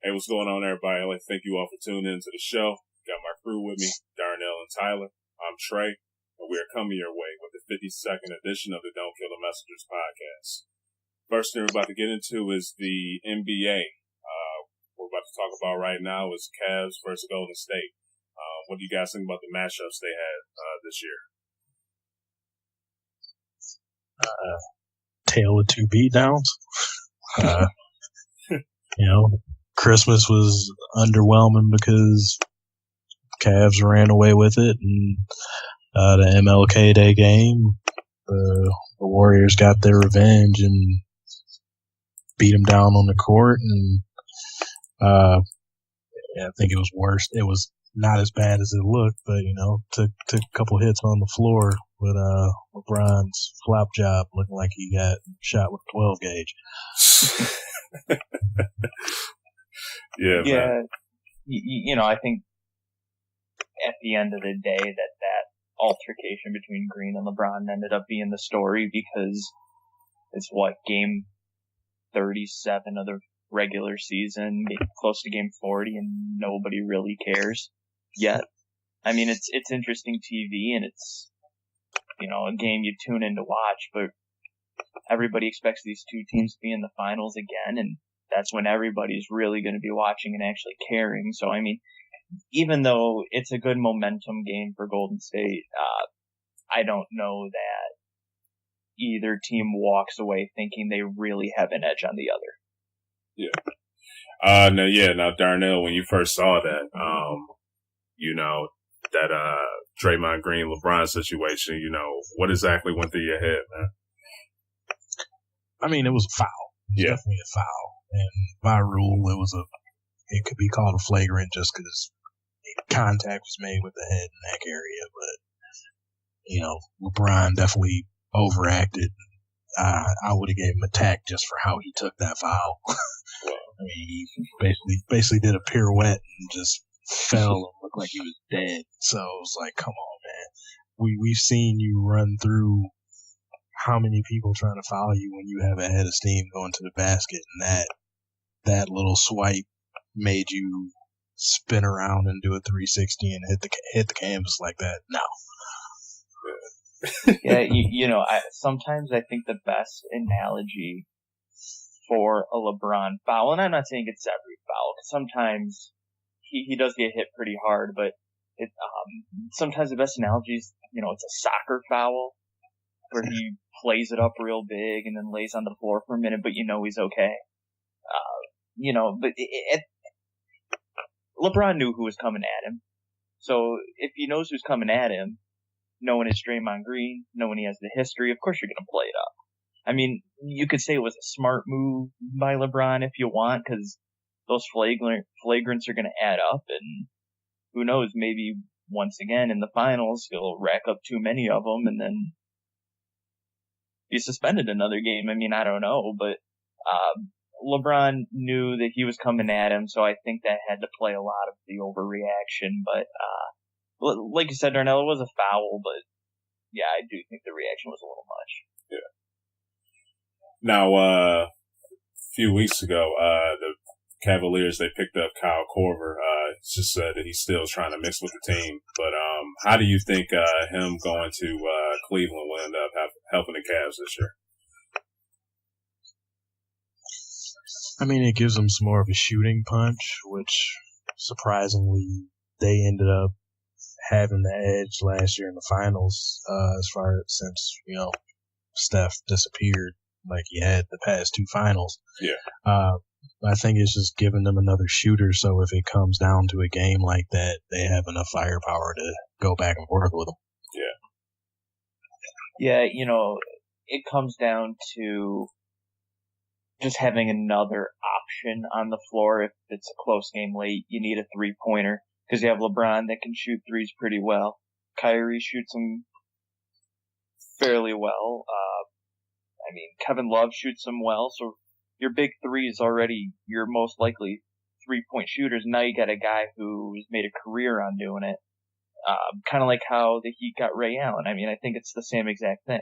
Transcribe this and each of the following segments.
Hey, what's going on, everybody? I'd like to thank you all for tuning in to the show. Got my crew with me, Darnell and Tyler. I'm Trey, and we are coming your way with the 52nd edition of the Don't Kill the Messengers podcast. First thing we're about to get into is the NBA. What we're about to talk about right now is Cavs versus Golden State. What do you guys think about the matchups they had this year? Tale of two beatdowns. Christmas was underwhelming because Cavs ran away with it, and the MLK Day game, the Warriors got their revenge and beat them down on the court, and I think it was worse. It was not as bad as it looked, but took a couple hits on the floor with LeBron's flop job looking like he got shot with a 12 gauge. Yeah. I think at the end of the day that altercation between Green and LeBron ended up being the story, because it's game 37 of the regular season, close to game 40, and nobody really cares yet. I mean, it's interesting TV, and it's, a game you tune in to watch, but everybody expects these two teams to be in the finals again, and that's when everybody's really going to be watching and actually caring. So, I mean, even though it's a good momentum game for Golden State, I don't know that either team walks away thinking they really have an edge on the other. Yeah. Now, Darnell, when you first saw that, that Draymond Green LeBron situation, what exactly went through your head, man? I mean, it was a foul. It was definitely a foul. And by rule, it could be called a flagrant just because contact was made with the head in that area. But, LeBron definitely overacted. I would have gave him a tack just for how he took that foul. I mean, he basically did a pirouette and just fell and looked like he was dead. So it was like, come on, man. We've seen you run through how many people trying to foul you when you have a head of steam going to the basket, and that little swipe made you spin around and do a 360 and hit the canvas like that. No. Yeah, sometimes I think the best analogy for a LeBron foul, and I'm not saying it's every foul, because sometimes he does get hit pretty hard, but sometimes the best analogy is, it's a soccer foul where he plays it up real big and then lays on the floor for a minute, but he's okay. But LeBron knew who was coming at him. So if he knows who's coming at him, knowing it's Draymond Green, knowing he has the history, of course you're going to play it up. I mean, you could say it was a smart move by LeBron if you want, because those flagrants are going to add up, and who knows, maybe once again in the finals he'll rack up too many of them and then be suspended another game. I mean, I don't know, but LeBron knew that he was coming at him, so I think that had to play a lot of the overreaction. But like you said, Darnell, it was a foul, but yeah, I do think the reaction was a little much. Yeah. Now, a few weeks ago, the Cavaliers, they picked up Kyle Korver. It's just that he's still trying to mix with the team. But how do you think him going to Cleveland will end up helping the Cavs this year? I mean, it gives them some more of a shooting punch, which surprisingly they ended up having the edge last year in the finals, since Steph disappeared like he had the past two finals. Yeah. I think it's just giving them another shooter, so if it comes down to a game like that, they have enough firepower to go back and forth with them. Yeah, it comes down to just having another option on the floor. If it's a close game late, you need a three-pointer, because you have LeBron that can shoot threes pretty well. Kyrie shoots them fairly well. Kevin Love shoots them well, so your big three is already your most likely three-point shooters. Now you got a guy who's made a career on doing it. Kind of like how the Heat got Ray Allen. I mean, I think it's the same exact thing.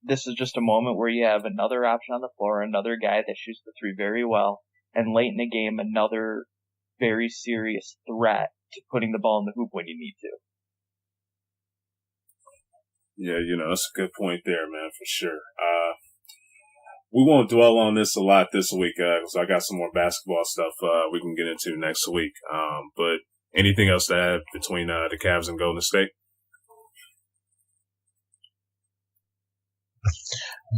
This is just a moment where you have another option on the floor, another guy that shoots the three very well, and late in the game, another very serious threat to putting the ball in the hoop when you need to. Yeah, that's a good point there, man, for sure. We won't dwell on this a lot this week, because I got some more basketball stuff we can get into next week. But anything else to add between the Cavs and Golden State?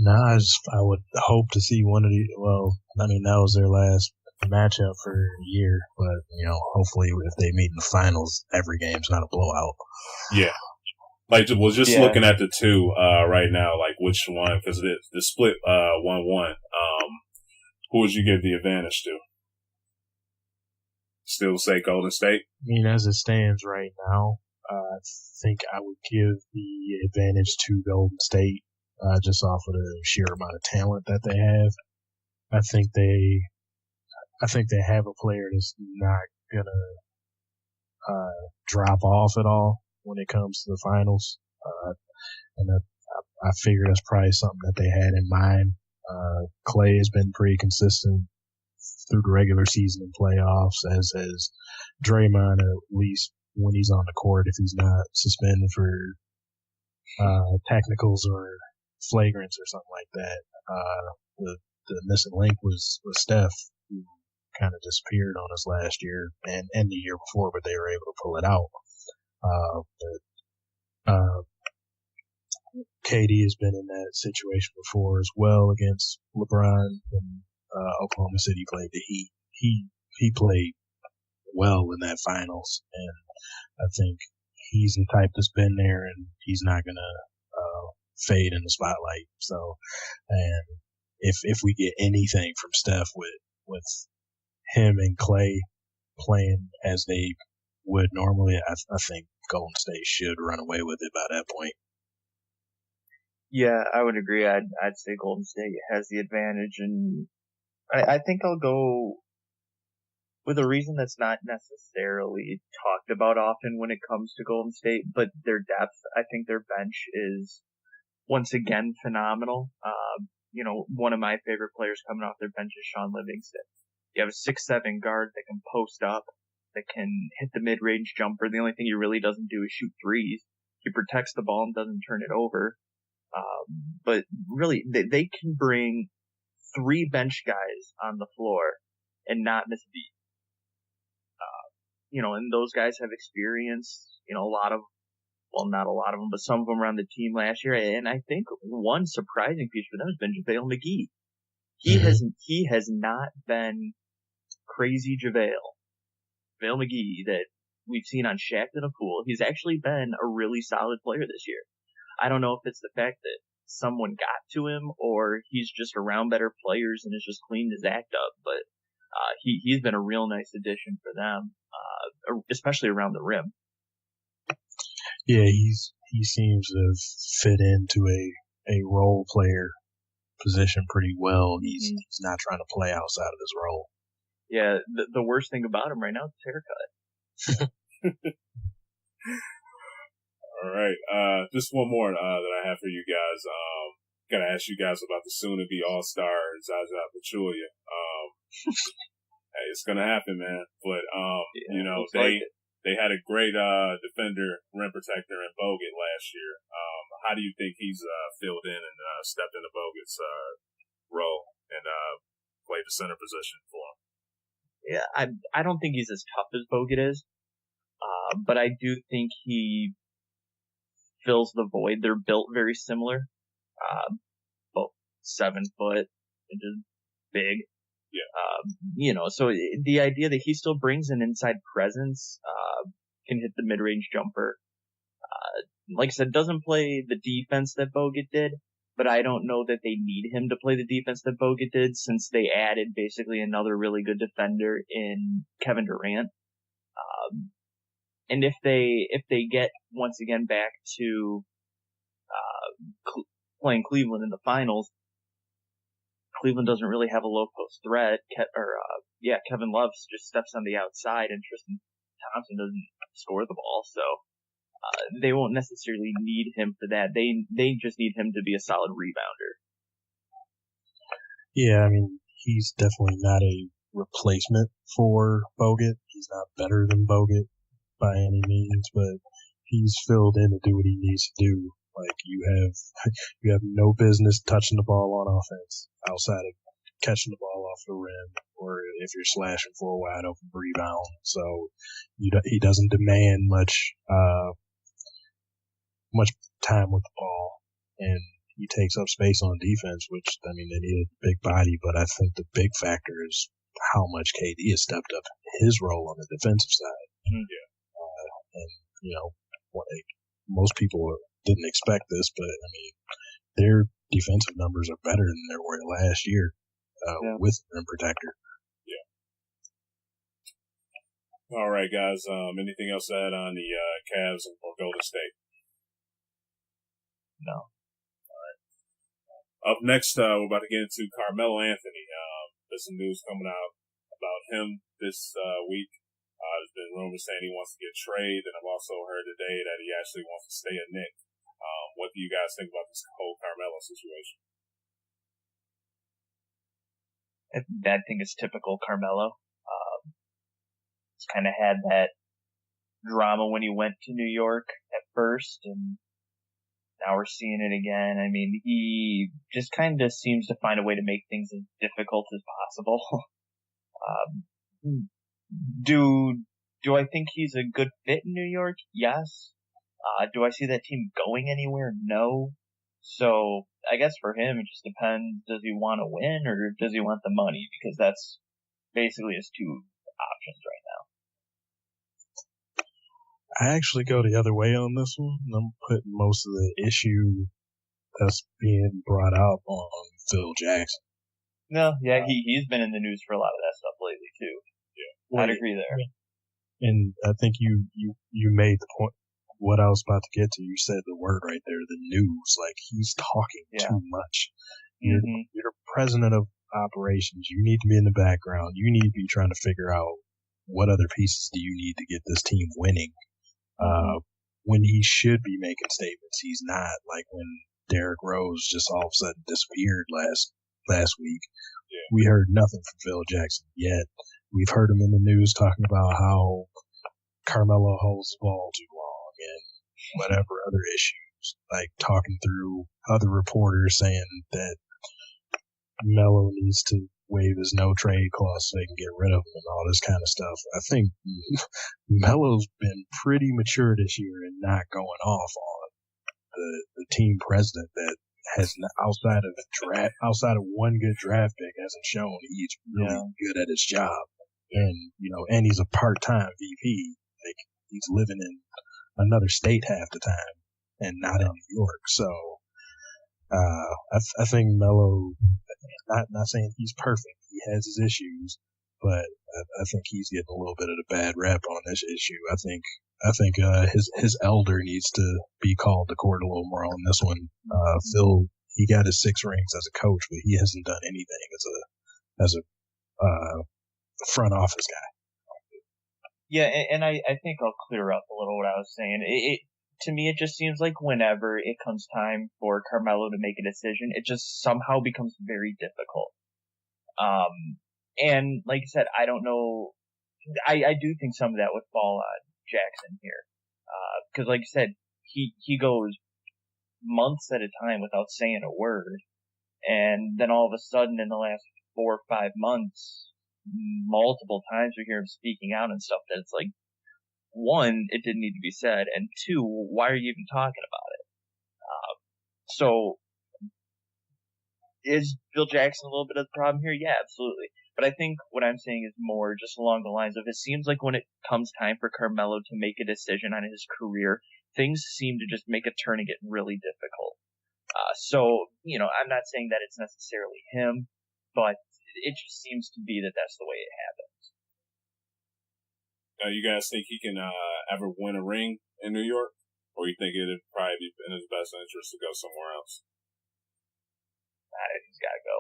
No, I would hope to see one of the. Well, I mean, that was their last matchup for a year, but hopefully, if they meet in the finals, every game's not a blowout. Yeah. Like, well, just looking at the two right now, like which one, because the split 1-1, who would you give the advantage to? Still say Golden State? I mean, as it stands right now, I think I would give the advantage to Golden State just off of the sheer amount of talent that they have. I think they have a player that's not gonna drop off at all when it comes to the finals, and I figure that's probably something that they had in mind. Clay has been pretty consistent through the regular season and playoffs, as has Draymond, at least when he's on the court, if he's not suspended for technicals or flagrants or something like that. The missing link was Steph, who kind of disappeared on us last year and the year before, but they were able to pull it out. KD has been in that situation before as well against LeBron when Oklahoma City played the Heat. He played well in that finals, and I think he's the type that's been there, and he's not gonna fade in the spotlight. So, and if we get anything from Steph with him and Clay playing as they would normally, I think Golden State should run away with it by that point. Yeah, I would agree. I'd say Golden State has the advantage, and I think I'll go with a reason that's not necessarily talked about often when it comes to Golden State, but their depth. I think their bench is once again phenomenal. One of my favorite players coming off their bench is Sean Livingston. You have a 6'7" guard that can post up, that can hit the mid-range jumper. The only thing he really doesn't do is shoot threes. He protects the ball and doesn't turn it over. But really, they can bring 3 bench guys on the floor and not miss a beat. And those guys have experience, not a lot of them, but some of them around the team last year. And I think one surprising piece for them has been JaVale McGee. He has not been crazy JaVale McGee that we've seen on Shaqtin' a Fool. He's actually been a really solid player this year. I don't know if it's the fact that someone got to him or he's just around better players and has just cleaned his act up, but he's been a real nice addition for them, especially around the rim. Yeah, he seems to fit into a role player position pretty well. He's not trying to play outside of his role. Yeah, the worst thing about him right now is his haircut. All right. Just one more that I have for you guys. Gotta ask you guys about the soon-to-be All-Star Zaza Pachulia. Hey, it's gonna happen, man. But they had a great defender, rim protector in Bogut last year. How do you think he's filled in and stepped into Bogut's role and played the center position for him? Yeah, I don't think he's as tough as Bogut is, but I do think he fills the void. They're built very similar. Both 7 foot, just big. Yeah. So the idea that he still brings an inside presence, can hit the mid-range jumper. Like I said, doesn't play the defense that Bogut did, but I don't know that they need him to play the defense that Bogut did, since they added basically another really good defender in Kevin Durant. And if they get once again back to playing Cleveland in the finals, Cleveland doesn't really have a low post threat. Kevin Love just steps on the outside, and Tristan Thompson doesn't score the ball, so they won't necessarily need him for that. They just need him to be a solid rebounder. Yeah, I mean, he's definitely not a replacement for Bogut. He's not better than Bogut by any means, but he's filled in to do what he needs to do. Like you have no business touching the ball on offense outside of catching the ball off the rim, or if you're slashing for a wide open rebound. So he doesn't demand much time with the ball, and he takes up space on defense, which, I mean, they need a big body, but I think the big factor is how much KD has stepped up his role on the defensive side. Yeah. And, you know, most people didn't expect this, but, I mean, their defensive numbers are better than they were last year with rim protector. Yeah. All right, guys. Anything else to add on the Cavs or Golden State? No. Up next, we're about to get into Carmelo Anthony. There's some news coming out about him this week. There's been rumors saying he wants to get traded, and I've also heard today that he actually wants to stay a Knick. What do you guys think about this whole Carmelo situation? I think it's typical Carmelo. He's kind of had that drama when he went to New York at first, and now we're seeing it again. I mean, he just kind of seems to find a way to make things as difficult as possible. Do I think he's a good fit in New York? Yes. Do I see that team going anywhere? No. So I guess for him, it just depends. Does he want to win or does he want the money? Because that's basically his two options right now. I actually go the other way on this one. I'm putting most of the issue that's being brought up on Phil Jackson. No, yeah, he's been in the news for a lot of that stuff lately too. Yeah, well, I'd agree there. And I think you made the point. What I was about to get to, you said the word right there, the news. Like, he's talking too much. You're president of operations. You need to be in the background. You need to be trying to figure out what other pieces do you need to get this team winning. When he should be making statements, he's not. Like when Derrick Rose just all of a sudden disappeared last week. Yeah. We heard nothing from Phil Jackson yet. We've heard him in the news talking about how Carmelo holds the ball too long and whatever other issues, like talking through other reporters saying that Melo needs to waive his no trade clause so they can get rid of him and all this kind of stuff. I think Melo's been pretty mature this year and not going off on the team president that has outside of one good draft pick hasn't shown he's really good at his job. And and he's a part-time VP. Like, he's living in another state half the time and not in New York. So I think Melo, not saying he's perfect. He has his issues, but I think he's getting a little bit of the bad rap on this issue. I think his elder needs to be called to court a little more on this one. Phil, he got his 6 rings as a coach, but he hasn't done anything as a front office guy. Yeah, and I think I'll clear up a little what I was saying. To me, it just seems like whenever it comes time for Carmelo to make a decision, it just somehow becomes very difficult. And like I said, I don't know. I do think some of that would fall on Jackson here. Cause like I said, he goes months at a time without saying a word. And then all of a sudden in the last 4 or 5 months, multiple times we hear him speaking out and stuff that it's like, 1, it didn't need to be said, and 2, why are you even talking about it? So, is Phil Jackson a little bit of the problem here? Yeah, absolutely. But I think what I'm saying is more just along the lines of, it seems like when it comes time for Carmelo to make a decision on his career, things seem to just make a turn and get really difficult. So, I'm not saying that it's necessarily him, but it just seems to be that that's the way it happens. You guys think he can ever win a ring in New York? Or you think it'd probably be in his best interest to go somewhere else? I think he's got to go.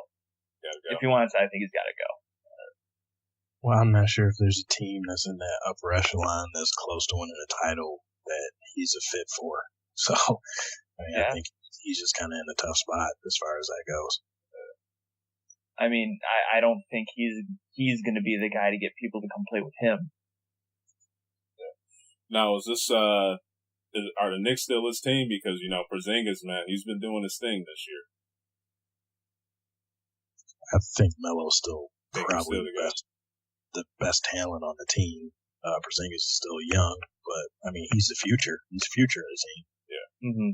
Gotta go. If he wants, I think he's got to go. Well, I'm not sure if there's a team that's in that upper echelon that's close to winning a title that he's a fit for. So, I think he's just kind of in a tough spot as far as that goes. I mean, I don't think he's going to be the guy to get people to come play with him. Now, is this are the Knicks still his team? Because Porzingis, man, he's been doing his thing this year. I think Melo's still probably the best talent on the team. Porzingis is still young, but I mean, he's the future. He's the future of the team. Yeah. Mm-hmm.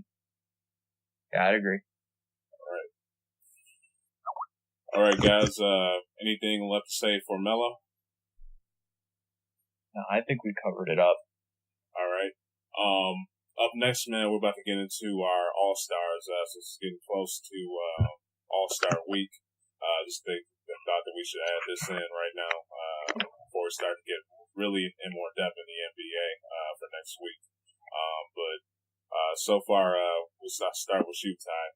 Yeah, I'd agree. All right, guys. Anything left to say for Melo? No, I think we covered it up. All right. Up next, man, we're about to get into our All-Stars. So it's getting close to All-Star Week. Just thought that we should add this in right now before we start to get really in more depth in the NBA for next week. But so far, we'll start with you, Ty.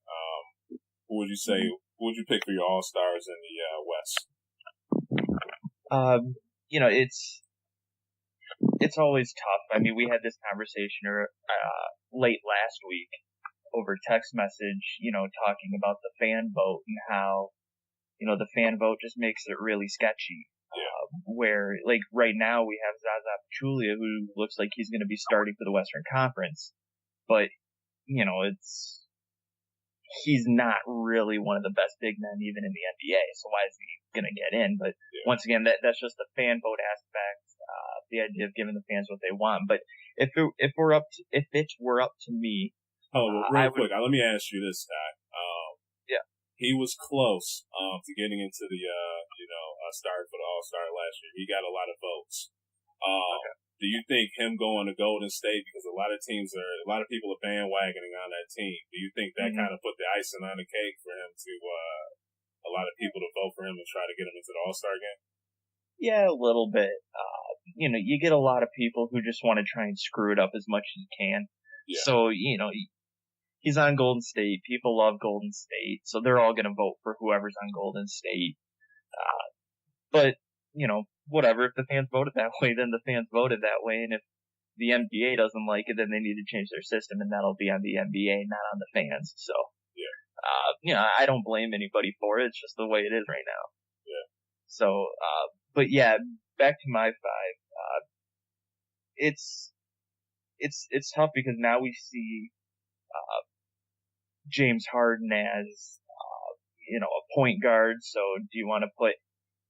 Who would you say? Who would you pick for your All-Stars in the West? It's always tough. I mean, we had this conversation late last week over text message, talking about the fan vote and how, the fan vote just makes it really sketchy. Where, like, right now we have Zaza Pachulia, who looks like he's going to be starting for the Western Conference. But, he's not really one of the best big men even in the NBA. So why is he going to get in? But once again, that's just the fan vote aspect. The idea of giving the fans what they want. But if it were up to me, real quick, let me ask you this, Ty. He was close to getting into the start for the All-Star last year. He got a lot of votes. Do you think him going to Golden State, because a lot of people are bandwagoning on that team, do you think that kind of put the icing on the cake for him to a lot of people to vote for him and try to get him into the All-Star game? Yeah, a little bit. You get a lot of people who just want to try and screw it up as much as you can. Yeah. So, he's on Golden State. People love Golden State. So they're all going to vote for whoever's on Golden State. But, whatever. If the fans voted that way, then the fans voted that way. And if the NBA doesn't like it, then they need to change their system, and that'll be on the NBA, not on the fans. So, I don't blame anybody for it. It's just the way it is right now. Yeah. So, but yeah, back to my five. It's tough because now we see James Harden as a point guard. So do you want to put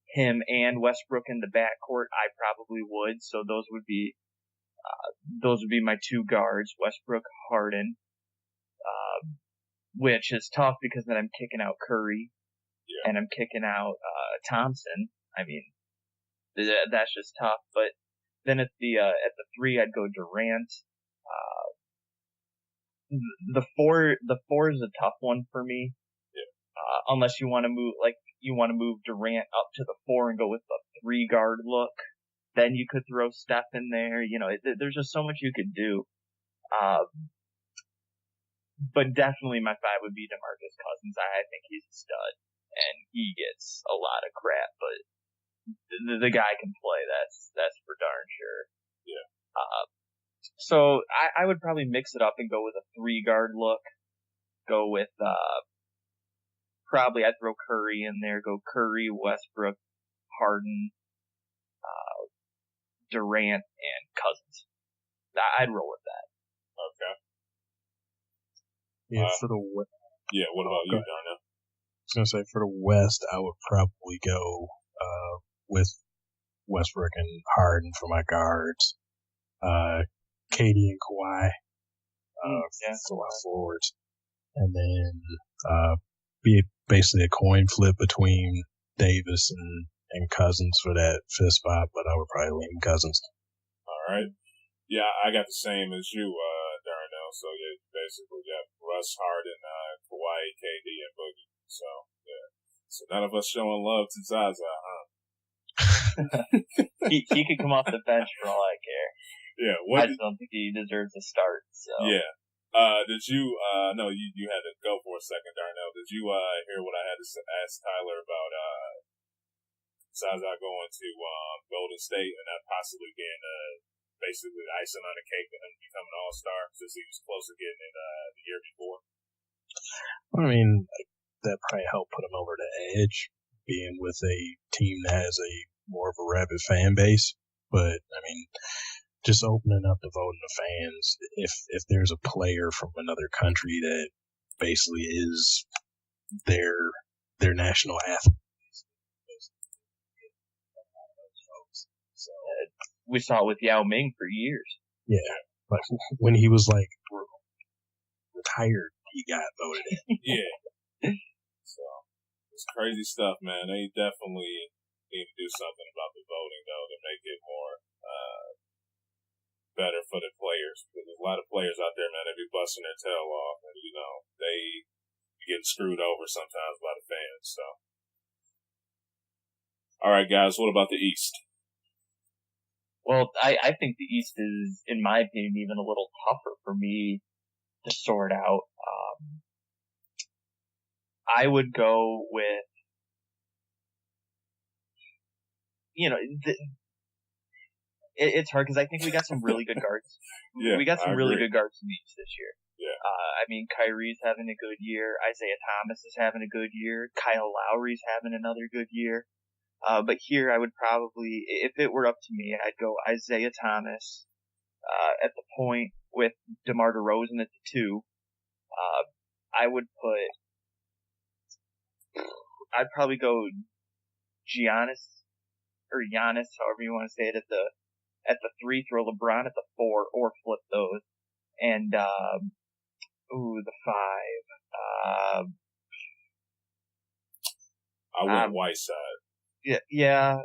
him and Westbrook in the backcourt? I probably would. So those would be my two guards, Westbrook, Harden. Which is tough because then I'm kicking out Curry and I'm kicking out Thompson. I mean, that's just tough. But then at the three, I'd go Durant. The four is a tough one for me. Yeah. Unless you want to move Durant up to the four and go with the 3-guard look. Then you could throw Steph in there. There's just so much you could do. But definitely my 5 would be DeMarcus Cousins. I think he's a stud, and he gets a lot of crap, but the guy can play. That's for darn sure. Yeah. So I would probably mix it up and go with a 3-guard look. Go with probably I'd throw Curry in there. Go Curry, Westbrook, Harden, Durant, and Cousins. I'd roll with that. Okay. Yeah, for the West. Yeah, what about you, Darnell? I was going to say, for the West, I would probably go with Westbrook and Harden for my guards. Katie and Kawhi for my forwards. And then be basically a coin flip between Davis and Cousins for that 5th spot, but I would probably lean Cousins. All right. Yeah, I got the same as you, Darnell. So, yeah, basically, Russ, Harden, Kawhi, KD, and Boogie. So, yeah. So, none of us showing love to Zaza, huh? he could come off the bench for all I care. Yeah. I just don't think he deserves a start. So. Yeah. Did you, no, you had to go for a second, Darnell. Did you, hear what I had to ask Tyler about, Zaza going to, Golden State and that possibly being, basically the icing on the cake for him to become an all-star since he was close to getting it, the year before? I mean, that probably helped put him over the edge being with a team that has a more of a rabid fan base. But I mean, just opening up the voting to fans. If there's a player from another country that basically is their national athlete. So, we saw it with Yao Ming for years. Yeah, but when he was like retired, he got voted in. Yeah. So it's crazy stuff, man. They definitely need to do something about the voting though to make it more better for the players, because there's a lot of players out there, man, that be busting their tail off, and they getting screwed over sometimes by the fans. So, all right, guys, what about the East? Well, I think the East is, in my opinion, even a little tougher for me to sort out. I would go with, it's hard because I think we got some really good guards. Yeah, we got some really good guards in the East this year. Yeah. I mean, Kyrie's having a good year. Isaiah Thomas is having a good year. Kyle Lowry's having another good year. But here I would probably, if it were up to me, I'd go Isaiah Thomas at the point with DeMar DeRozan at the 2. I'd probably go Giannis, however you want to say it, at the 3, throw LeBron at the 4, or flip those. And, the 5. I went Whiteside. Yeah,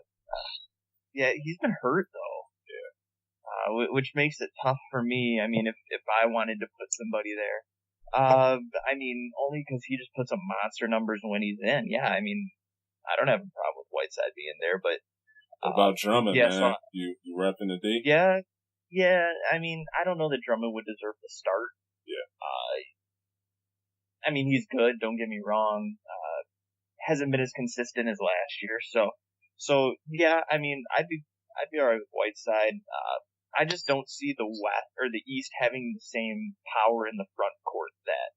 he's been hurt though. Yeah. Which makes it tough for me. I mean, if I wanted to put somebody there. I mean, only because he just puts up monster numbers when he's in. Yeah, I mean, I don't have a problem with Whiteside being there, but. What about Drummond, yeah, man? So, you repping the D? Yeah, I mean, I don't know that Drummond would deserve the start. Yeah. I mean, he's good, don't get me wrong. Hasn't been as consistent as last year, so yeah, I mean, I'd be alright with Whiteside. I just don't see the West or the East having the same power in the front court that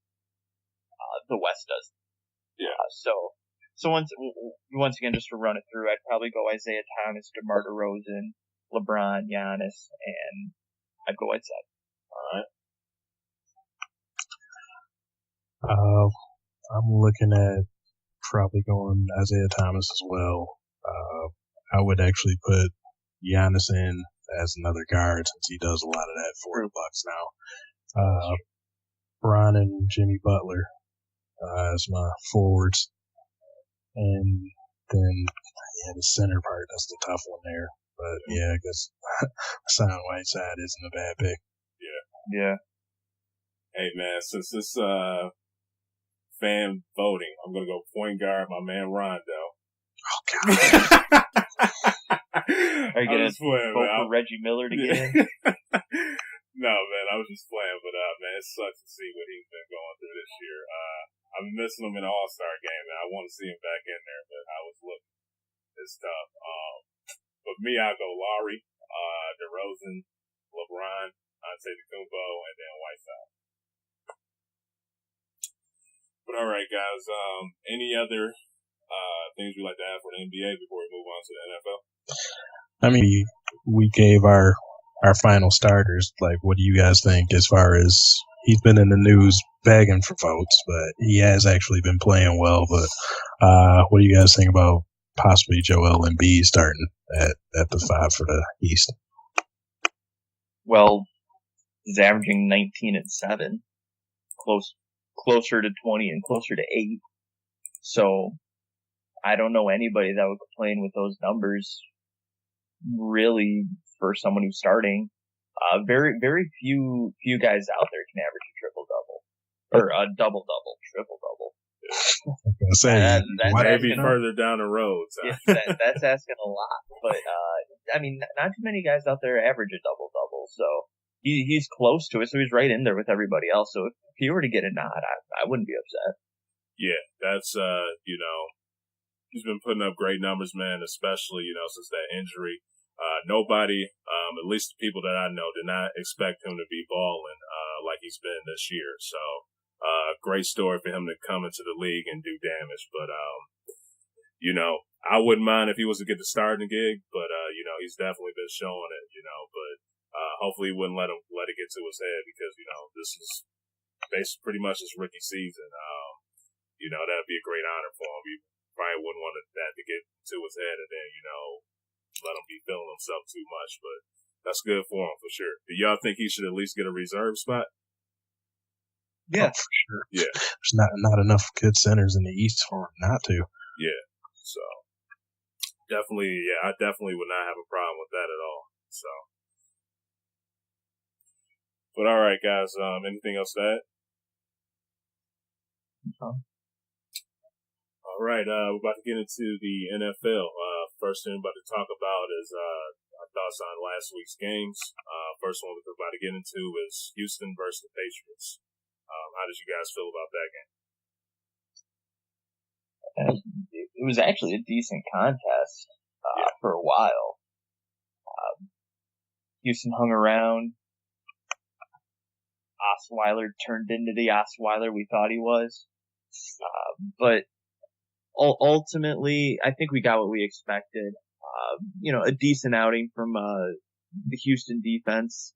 the West does. Yeah. So once again, just to run it through, I'd probably go Isaiah Thomas, DeMar DeRozan, LeBron, Giannis, and I'd go Whiteside. All right. I'm looking at probably going Isaiah Thomas as well. I would actually put Giannis in as another guard since he does a lot of that for the Bucks now. Bron and Jimmy Butler as my forwards. And then, the center part, that's the tough one there. But, yeah, I guess Hassan Whiteside isn't a bad pick. Yeah. Hey, man, since this fan voting, I'm going to go point guard, my man Rondo. Oh, God. Are you going to vote for Reggie Miller to get in? No, man, I was just playing, but man, it sucks to see what he's been going through this year. I'm missing him in the All-Star game, and I want to see him back in there, but I was looking. It's tough. But me, I'll go Lowry, DeRozan, LeBron, Antetokounmpo, and then Whiteside. But all right, guys. Any other things we'd like to add for the NBA before we move on to the NFL? I mean, we gave our final starters. Like, what do you guys think as far as he's been in the news begging for votes, but he has actually been playing well. But what do you guys think about possibly Joel Embiid starting at the 5 for the East? Well, he's averaging 19 and 7, closer to 20 and closer to 8. So I don't know anybody that would complain with those numbers, really, for someone who's starting. Very, very few guys out there can average a triple-double. Or a double-double, triple-double. Maybe further down the road. So. Yeah, that's asking a lot. But, I mean, not too many guys out there average a double-double. So he's close to it, so he's right in there with everybody else. So if he were to get a nod, I wouldn't be upset. Yeah, that's, he's been putting up great numbers, man, especially, since that injury. Nobody, at least the people that I know, did not expect him to be balling like he's been this year. So, great story for him to come into the league and do damage. But, I wouldn't mind if he was to get the starting gig, but he's definitely been showing it, but hopefully he wouldn't let it get to his head because, this is basically pretty much his rookie season. That'd be a great honor for him. You probably wouldn't want that to get to his head and then, let him be feeling himself too much, but that's good for him for sure. Do y'all think he should at least get a reserve spot? Yeah, for sure. Yeah. There's not enough good centers in the East for him not to. Yeah. So definitely, I definitely would not have a problem with that at all. So, but all right, guys. Anything else to add? No. All right, we're about to get into the NFL. First thing we're about to talk about is our thoughts on last week's games. First one we're about to get into is Houston versus the Patriots. How did you guys feel about that game? It was actually a decent contest for a while. Houston hung around. Osweiler turned into the Osweiler we thought he was. But ultimately, I think we got what we expected. A decent outing from the Houston defense.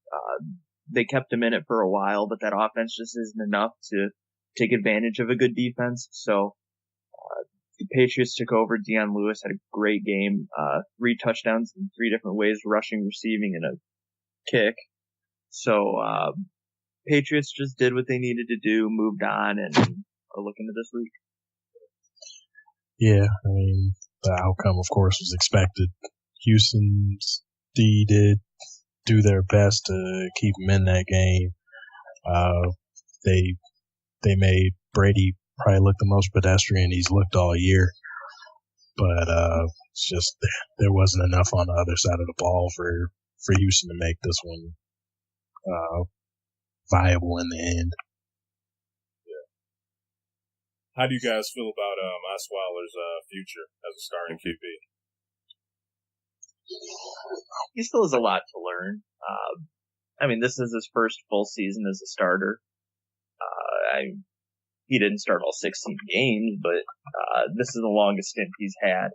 They kept him in it for a while, but that offense just isn't enough to take advantage of a good defense. So the Patriots took over. Deion Lewis had a great game. 3 touchdowns in 3 different ways, rushing, receiving, and a kick. So Patriots just did what they needed to do, moved on, and are looking to this week. Yeah, I mean, the outcome, of course, was expected. Houston's D did do their best to keep him in that game. They made Brady probably look the most pedestrian he's looked all year. But it's just there wasn't enough on the other side of the ball for Houston to make this one viable in the end. How do you guys feel about Osweiler's future as a starting QB? He still has a lot to learn. This is his first full season as a starter. He didn't start all 16 games, but this is the longest stint he's had.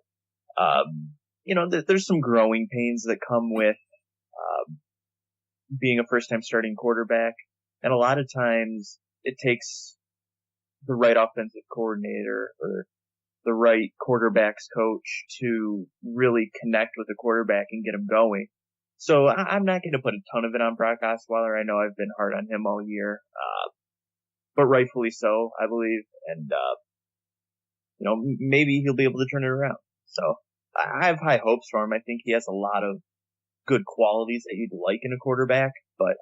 There's some growing pains that come with being a first-time starting quarterback, and a lot of times it takes the right offensive coordinator or the right quarterback's coach to really connect with the quarterback and get him going. So I'm not going to put a ton of it on Brock Osweiler. I know I've been hard on him all year, but rightfully so, I believe. And, maybe he'll be able to turn it around. So I have high hopes for him. I think he has a lot of good qualities that you'd like in a quarterback, but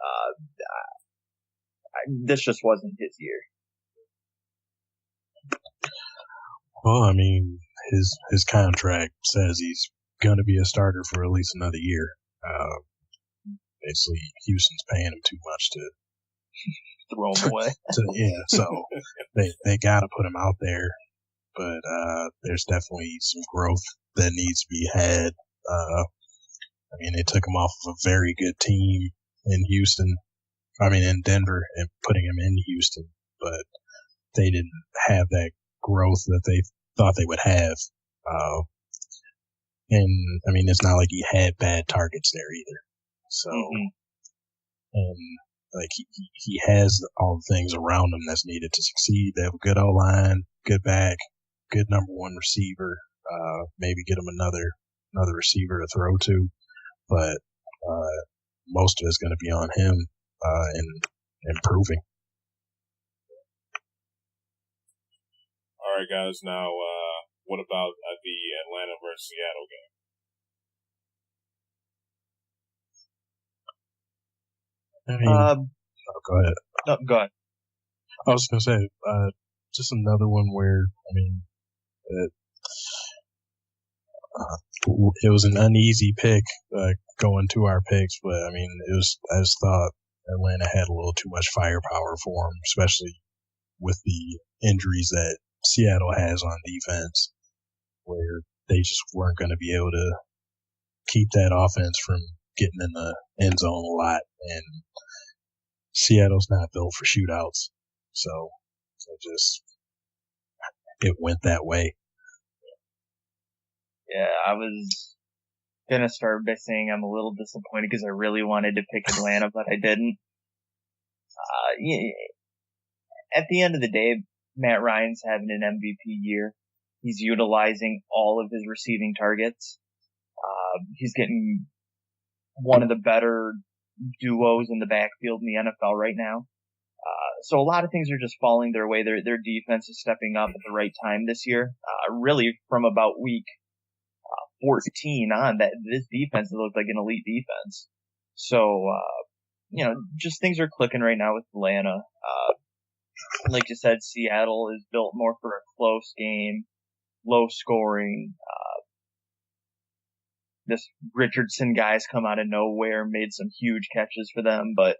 this just wasn't his year. Well, I mean, his contract says he's going to be a starter for at least another year. Basically, Houston's paying him too much to throw him away. So they got to put him out there. But there's definitely some growth that needs to be had. They took him off of a very good team in Denver, and putting him in Houston, but they didn't have that growth that they thought they would have. It's not like he had bad targets there either. So, and like he has all the things around him that's needed to succeed. They have a good O-line, good back, good number 1 receiver. Maybe get him another receiver to throw to, but most of it's going to be on him in improving. All right, guys. Now, what about the Atlanta versus Seattle game? Go ahead. No, go ahead. I was going to say, just another one where, it was an uneasy pick going to our picks, but I just thought Atlanta had a little too much firepower for them, especially with the injuries that Seattle has on defense, where they just weren't going to be able to keep that offense from getting in the end zone a lot, and Seattle's not built for shootouts, so it went that way. Yeah, I was gonna start by saying I'm a little disappointed because I really wanted to pick Atlanta, but I didn't. At the end of the day, Matt Ryan's having an MVP year. He's utilizing all of his receiving targets. He's getting one of the better duos in the backfield in the NFL right now. So a lot of things are just falling their way. Their defense is stepping up at the right time this year. Really from about week 14 on, that this defense looks like an elite defense. So, just things are clicking right now with Atlanta. Like you said, Seattle is built more for a close game, low scoring. This Richardson guy's come out of nowhere, made some huge catches for them, but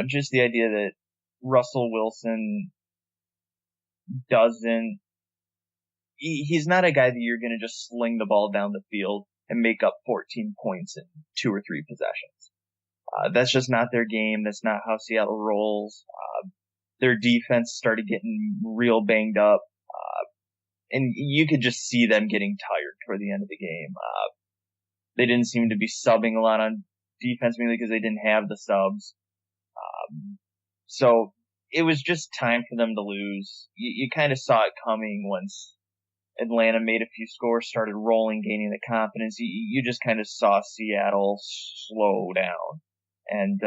just the idea that Russell Wilson he's not a guy that you're going to just sling the ball down the field and make up 14 points in 2 or 3 possessions. That's just not their game. That's not how Seattle rolls. Their defense started getting real banged up. And you could just see them getting tired toward the end of the game. They didn't seem to be subbing a lot on defense, mainly because they didn't have the subs. So it was just time for them to lose. You kind of saw it coming once Atlanta made a few scores, started rolling, gaining the confidence. You just kind of saw Seattle slow down, and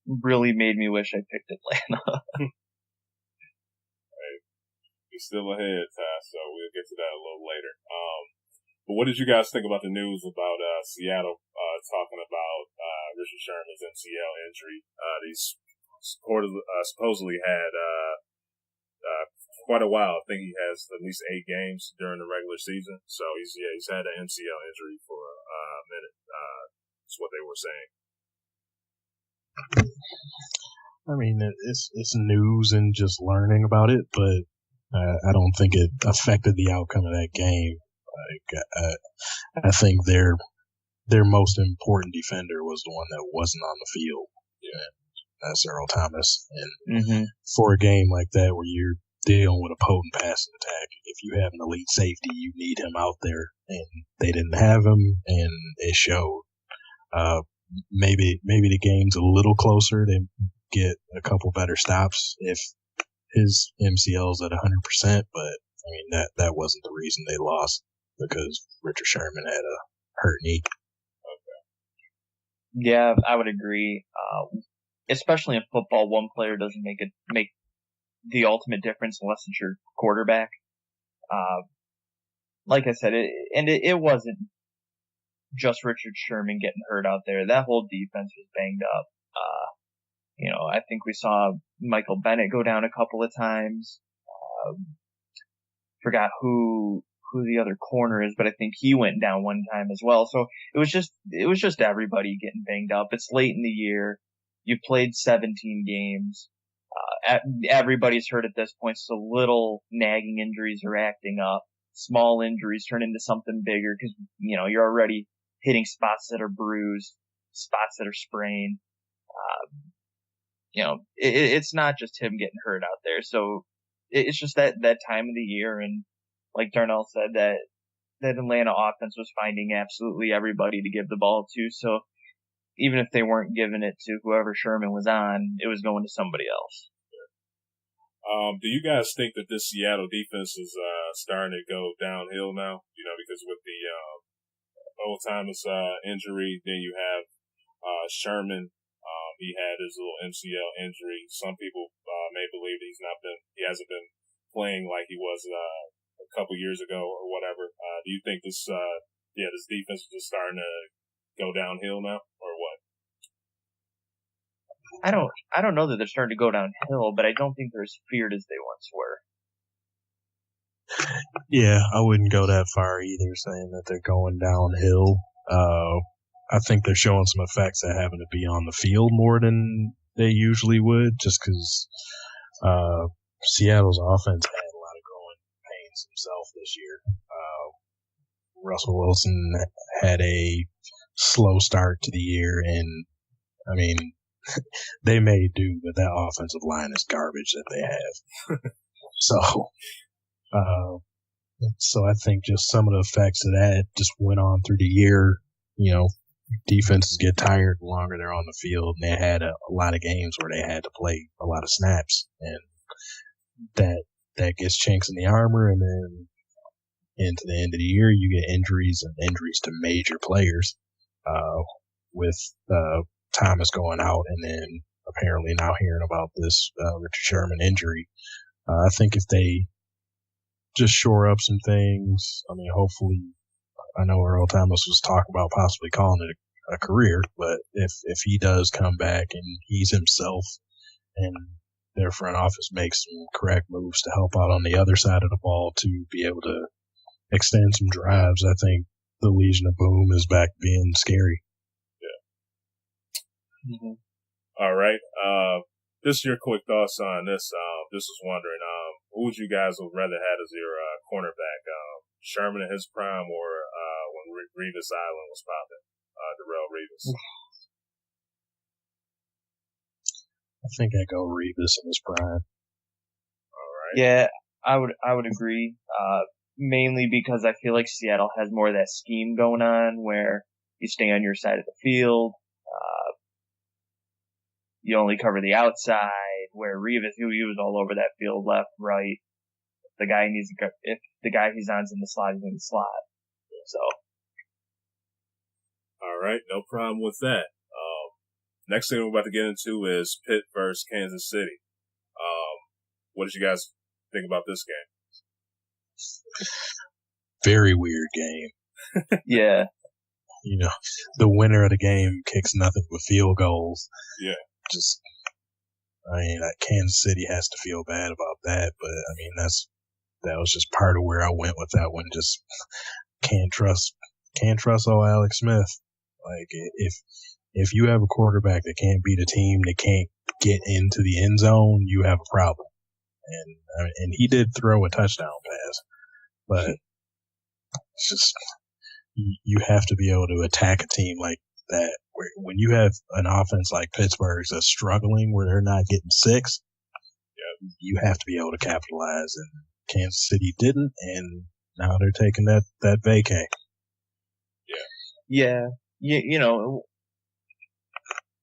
really made me wish I picked Atlanta. You're still ahead, Ty, so we'll get to that a little later. But what did you guys think about the news about Seattle talking about Richard Sherman's MCL injury? He's supposedly had quite a while. I think he has at least 8 games during the regular season. So he's had an MCL injury for a minute. That's what they were saying. I mean, it's news and just learning about it, but I don't think it affected the outcome of that game. Like, I think their most important defender was the one that wasn't on the field. Yeah, that's Earl Thomas. And for a game like that where you're dealing with a potent passing attack, if you have an elite safety, you need him out there, and they didn't have him, and it showed. Maybe the game's a little closer. They get a couple better stops if his MCL's at 100%, but I mean that wasn't the reason they lost, because Richard Sherman had a hurt knee. Okay. Yeah, I would agree. Especially in football, one player doesn't make the ultimate difference unless it's your quarterback. Like I said, it wasn't just Richard Sherman getting hurt out there. That whole defense was banged up. I think we saw Michael Bennett go down a couple of times. Forgot who the other corner is, but I think he went down one time as well. So it was just everybody getting banged up. It's late in the year. You've played 17 games. Everybody's hurt at this point, so little nagging injuries are acting up. Small injuries turn into something bigger because, you're already hitting spots that are bruised, spots that are sprained. It's not just him getting hurt out there. So it's just that time of the year. And like Darnell said, that Atlanta offense was finding absolutely everybody to give the ball to. So even if they weren't giving it to whoever Sherman was on, it was going to somebody else. Do you guys think that this Seattle defense is starting to go downhill now? Because with the Earl Thomas injury, then you have Sherman. He had his little MCL injury. Some people may believe that he hasn't been playing like he was a couple years ago or whatever. Do you think this defense is just starting to go downhill now, or what? I don't know that they're starting to go downhill, but I don't think they're as feared as they once were. Yeah, I wouldn't go that far either, saying that they're going downhill. I think they're showing some effects of having to be on the field more than they usually would, just because Seattle's offense had a lot of growing pains himself this year. Russell Wilson had a slow start to the year, and I mean, they may do, but that offensive line is garbage that they have. So, So I think just some of the effects of that just went on through the year. You know, defenses get tired the longer they're on the field, and they had a lot of games where they had to play a lot of snaps, and that gets chinks in the armor, and then into the end of the year, you get injuries to major players, with Thomas going out, and then apparently now hearing about this Richard Sherman injury. I think if they just shore up some things, I mean, hopefully, I know Earl Thomas was talking about possibly calling it a career, but if he does come back and he's himself, and their front office makes some correct moves to help out on the other side of the ball to be able to extend some drives, I think the Legion of Boom is back being scary. Yeah. Mm-hmm. All right. Just your quick thoughts on this. Just was wondering, who would you guys would rather have as your cornerback? Sherman in his prime, or when Revis Island was popping, Darrelle Revis? I think I go Revis in his prime. All right. Yeah, I would agree. Mainly because I feel like Seattle has more of that scheme going on where you stay on your side of the field. You only cover the outside, where Revis, he was all over that field, left, right. If the guy he's on is in the slot, he's in the slot. So. All right, no problem with that. Next thing we're about to get into is Pitt versus Kansas City. What did you guys think about this game? Very weird game. Yeah. You know, the winner of the game kicks nothing but field goals. Yeah. Kansas City has to feel bad about that, but I mean, that was just part of where I went with that one. Just can't trust old Alex Smith. Like, if you have a quarterback that can't beat a team that can't get into the end zone, you have a problem. And he did throw a touchdown pass, but it's just, you have to be able to attack a team like that. When you have an offense like Pittsburgh's that's struggling, where they're not getting six, you have to be able to capitalize. And Kansas City didn't, and now they're taking that vacay. Yeah. You know,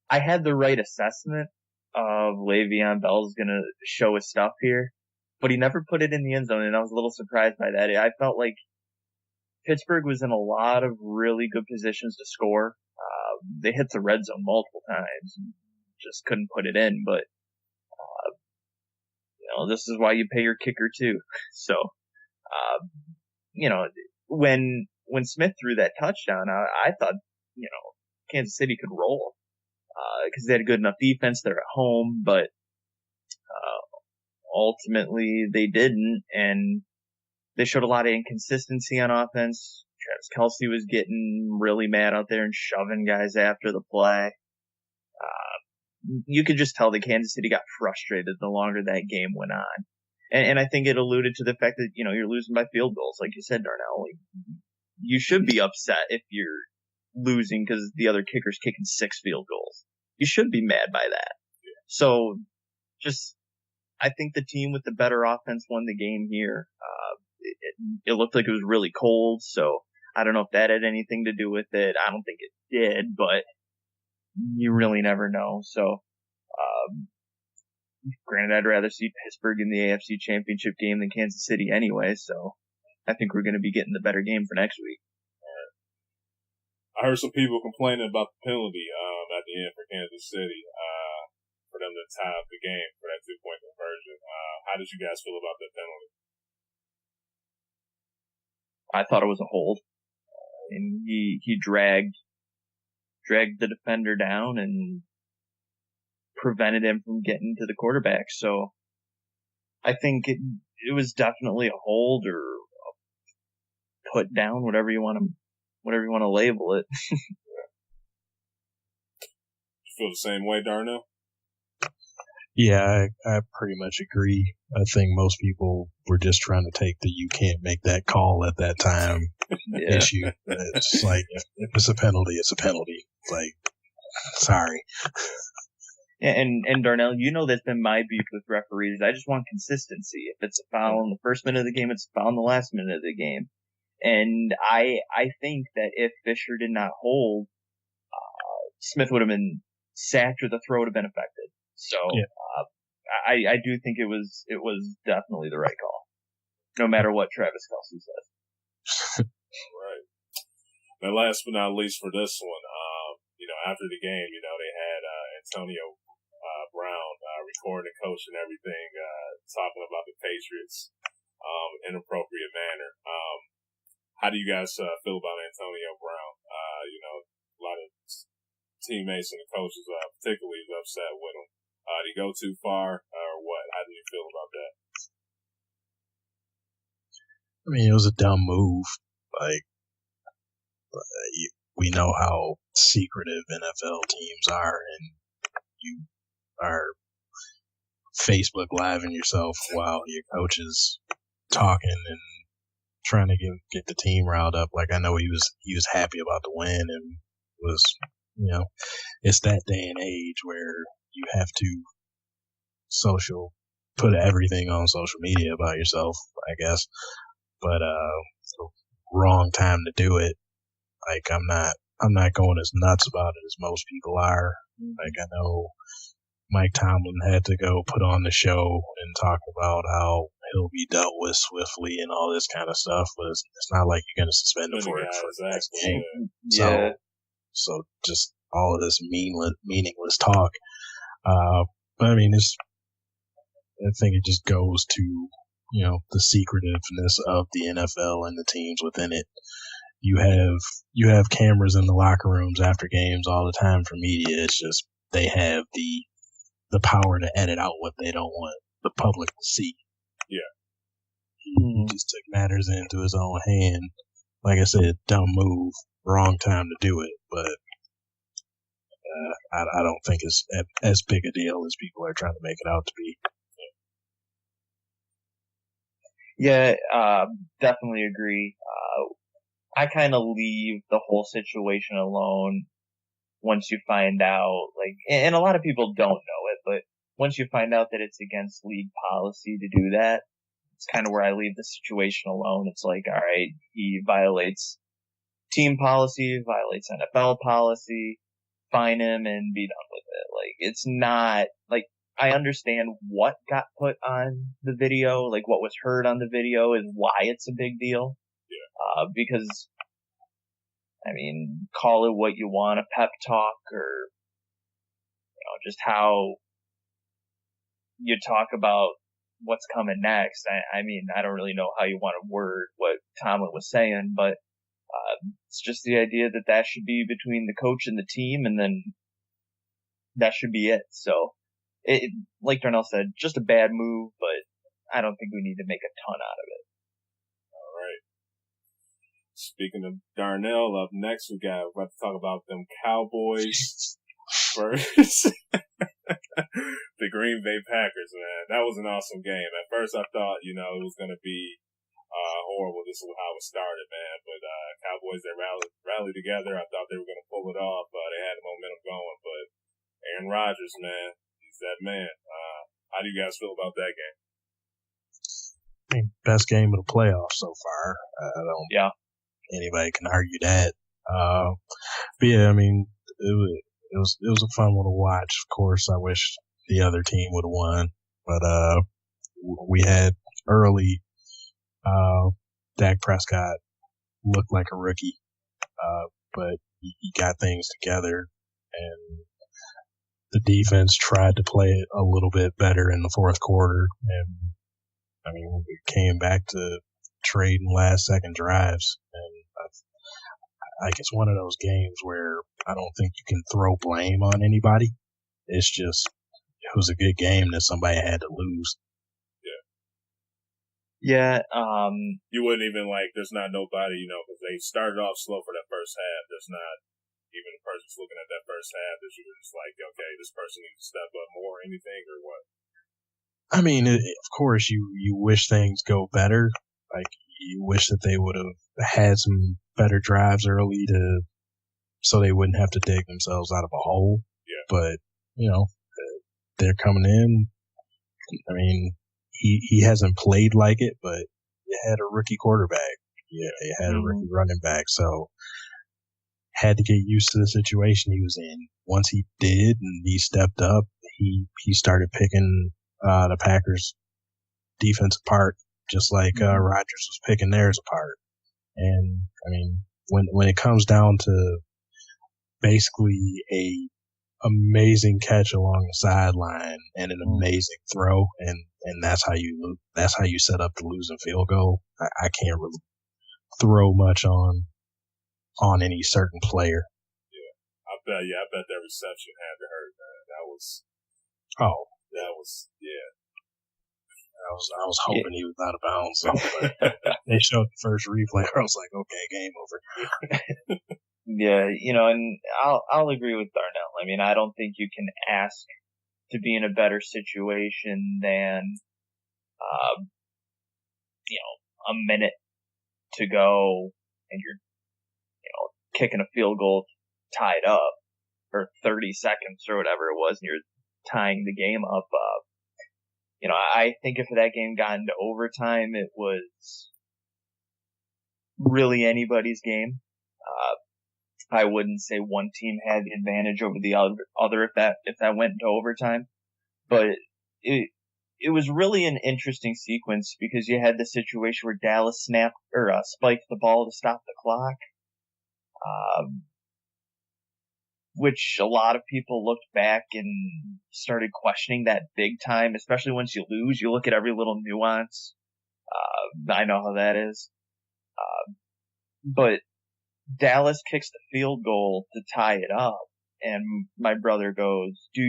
I had the right assessment of Le'Veon Bell's gonna show his stuff here, but he never put it in the end zone, and I was a little surprised by that. I felt like Pittsburgh was in a lot of really good positions to score. They hit the red zone multiple times, and just couldn't put it in, but this is why you pay your kicker too. So, when Smith threw that touchdown, I thought, Kansas City could roll, because they had a good enough defense. They're at home, but ultimately they didn't, and they showed a lot of inconsistency on offense. Travis Kelce was getting really mad out there and shoving guys after the play. You could just tell that Kansas City got frustrated the longer that game went on. And I think it alluded to the fact that, you're losing by field goals. Like you said, Darnell, you should be upset if you're losing because the other kicker's kicking 6 field goals. You should be mad by that. So I think the team with the better offense won the game here. It looked like it was really cold, so I don't know if that had anything to do with it. I don't think it did, but you really never know. So, granted, I'd rather see Pittsburgh in the AFC Championship game than Kansas City anyway, so I think we're going to be getting the better game for next week. I heard some people complaining about the penalty at the end for Kansas City, for them to tie up the game for that 2-point conversion. How did you guys feel about that penalty? I thought it was a hold. And he dragged the defender down and prevented him from getting to the quarterback. So I think it was definitely a hold or a put down, whatever you want to label it. You feel the same way, Darnell? Yeah, I pretty much agree. I think most people were just trying to take the you can't make that call at that time issue. It's like, if it's a penalty, it's a penalty. It's like, sorry. And Darnell, you know that's been my beef with referees. I just want consistency. If it's a foul in the first minute of the game, it's a foul in the last minute of the game. And I think that if Fisher did not hold, Smith would have been sacked or the throw would have been affected. So I do think it was definitely the right call, no matter what Travis Kelce says. Right. And last but not least for this one, after the game, they had Antonio Brown recording the coach and everything, talking about the Patriots in an appropriate manner. How do you guys feel about Antonio Brown? A lot of teammates and the coaches particularly is upset with him. Did he go too far or what? How do you feel about that? I mean, it was a dumb move. Like, we know how secretive NFL teams are, and you are Facebook living yourself while your coach is talking and trying to get the team riled up. Like, I know he was happy about the win and was, it's that day and age where you have to put everything on social media about yourself, I guess. But the wrong time to do it. Like, I'm not going as nuts about it as most people are. Like, I know Mike Tomlin had to go put on the show and talk about how he'll be dealt with swiftly and all this kind of stuff, but it's not like you're going to suspend him for the next game. Yeah. So just all of this meaningless talk. But I mean, I think it just goes to, the secretiveness of the NFL and the teams within it. You have cameras in the locker rooms after games all the time for media. It's just they have the power to edit out what they don't want the public to see. Yeah. He just took matters into his own hand. Like I said, dumb move, wrong time to do it, but I don't think it's as big a deal as people are trying to make it out to be. Yeah, definitely agree. I kind of leave the whole situation alone once you find out, and a lot of people don't know it, but once you find out that it's against league policy to do that, it's kind of where I leave the situation alone. It's like, all right, he violates team policy, violates NFL policy, fine him and be done with it. Like, it's not, I understand what got put on the video, what was heard on the video is why it's a big deal. Yeah. Because, I mean, call it what you want, a pep talk, or, just how you talk about what's coming next. I mean, I don't really know how you want to word what Tomlin was saying, but it's just the idea that should be between the coach and the team, and then that should be it. So, like Darnell said, just a bad move, but I don't think we need to make a ton out of it. All right. Speaking of Darnell, up next we're about to talk about them Cowboys versus the Green Bay Packers, man. That was an awesome game. At first I thought, it was going to be horrible. This is how it started, man. But Cowboys, they rallied together. I thought they were going to pull it off. They had the momentum going. But Aaron Rodgers, man, he's that man. How do you guys feel about that game? I mean, best game of the playoffs so far. Anybody can argue that. But yeah, I mean, it was a fun one to watch. Of course, I wish the other team would have won, but we had early. Dak Prescott looked like a rookie, but he got things together, and the defense tried to play it a little bit better in the fourth quarter. And I mean, we came back to trading last-second drives, and it's one of those games where I don't think you can throw blame on anybody. It's just it was a good game that somebody had to lose. Yeah, you wouldn't even there's not nobody, because they started off slow for that first half. There's not even a person looking at that first half that you were just okay, this person needs to step up more or anything, or what? I mean, of course, you wish things go better. You wish that they would have had some better drives early so they wouldn't have to dig themselves out of a hole. Yeah. But, they're coming in. I mean, he hasn't played like it, but you had a rookie quarterback. Yeah, you had a rookie running back, so had to get used to the situation he was in. Once he did and he stepped up, he started picking the Packers defense apart, just like Rodgers was picking theirs apart. And I mean, when it comes down to basically a amazing catch along the sideline and an amazing throw, and that's how you set up the losing field goal. I can't really throw much on any certain player. Yeah, I bet that reception had to hurt, man. That was I was hoping he was out of bounds. So, but they showed the first replay. I was like, okay, game over. Yeah, and I'll agree with Darnell. I mean, I don't think you can ask to be in a better situation than, a minute to go and you're, kicking a field goal tied up, or 30 seconds or whatever it was, and you're tying the game up. I think if that game got into overtime, it was really anybody's game. I wouldn't say one team had the advantage over the other if that went into overtime, but it was really an interesting sequence because you had the situation where Dallas spiked the ball to stop the clock, which a lot of people looked back and started questioning that big time, especially once you lose. You look at every little nuance. I know how that is. But Dallas kicks the field goal to tie it up, and my brother goes, do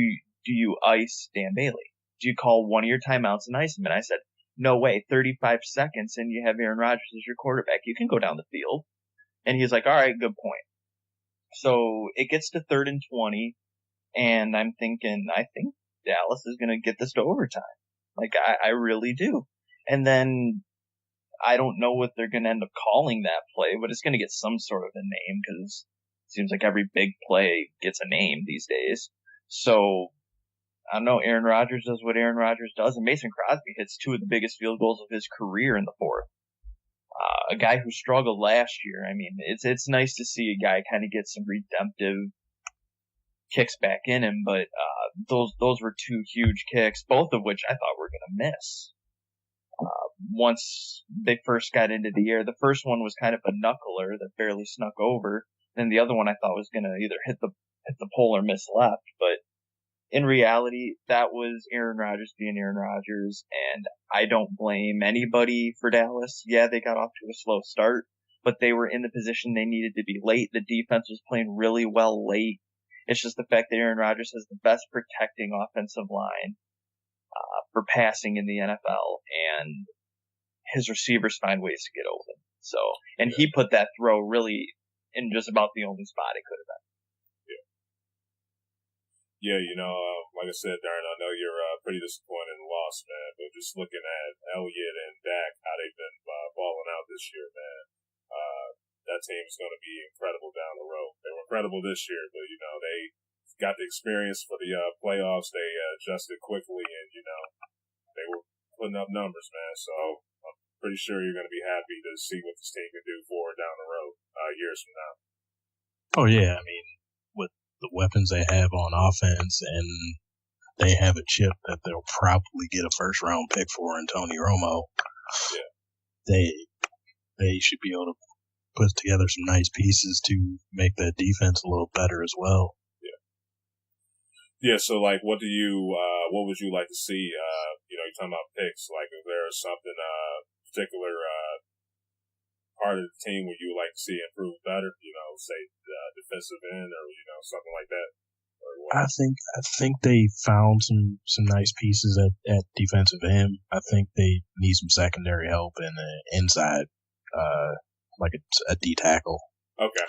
you ice Dan Bailey? Do you call one of your timeouts and ice him? And I said, no way, 35 seconds and you have Aaron Rodgers as your quarterback. You can go down the field. And he's like, all right, good point. So it gets to 3rd and 20, and I'm thinking, I think Dallas is going to get this to overtime. Like, I really do. And then I don't know what they're going to end up calling that play, but it's going to get some sort of a name because it seems like every big play gets a name these days. So I don't know. Aaron Rodgers does what Aaron Rodgers does, and Mason Crosby hits 2 of the biggest field goals of his career in the 4th. A guy who struggled last year. I mean, it's nice to see a guy kind of get some redemptive kicks back in him, but those were 2 huge kicks, both of which I thought were going to miss. Once they first got into the air, the first one was kind of a knuckler that barely snuck over. Then the other one I thought was going to either hit the pole or miss left, but in reality, that was Aaron Rodgers being Aaron Rodgers, and I don't blame anybody for Dallas. Yeah, they got off to a slow start, but they were in the position they needed to be late. The defense was playing really well late. It's just the fact that Aaron Rodgers has the best protecting offensive line for passing in the NFL, and his receivers find ways to get open. So, and he put that throw really in just about the only spot it could have been. Yeah, like I said, Darren, I know you're pretty disappointed in the loss, man, but just looking at Elliott and Dak, how they've been balling out this year, man, that team is going to be incredible down the road. They were incredible this year, but, they got the experience for the playoffs. They adjusted quickly, and, they were putting up numbers, man, so I'm pretty sure you're going to be happy to see what this team can do forward down the road years from now. Oh, yeah, I mean, with the weapons they have on offense, and they have a chip that they'll probably get a 1st-round pick for in Tony Romo. Yeah. They should be able to put together some nice pieces to make that defense a little better as well. Yeah. So, like, what would you like to see? You're talking about picks. Like, is there something particular part of the team where you would like to see improve better? Say defensive end or something like that. I think they found some nice pieces at defensive end. I think they need some secondary help in the inside, like a D tackle. Okay.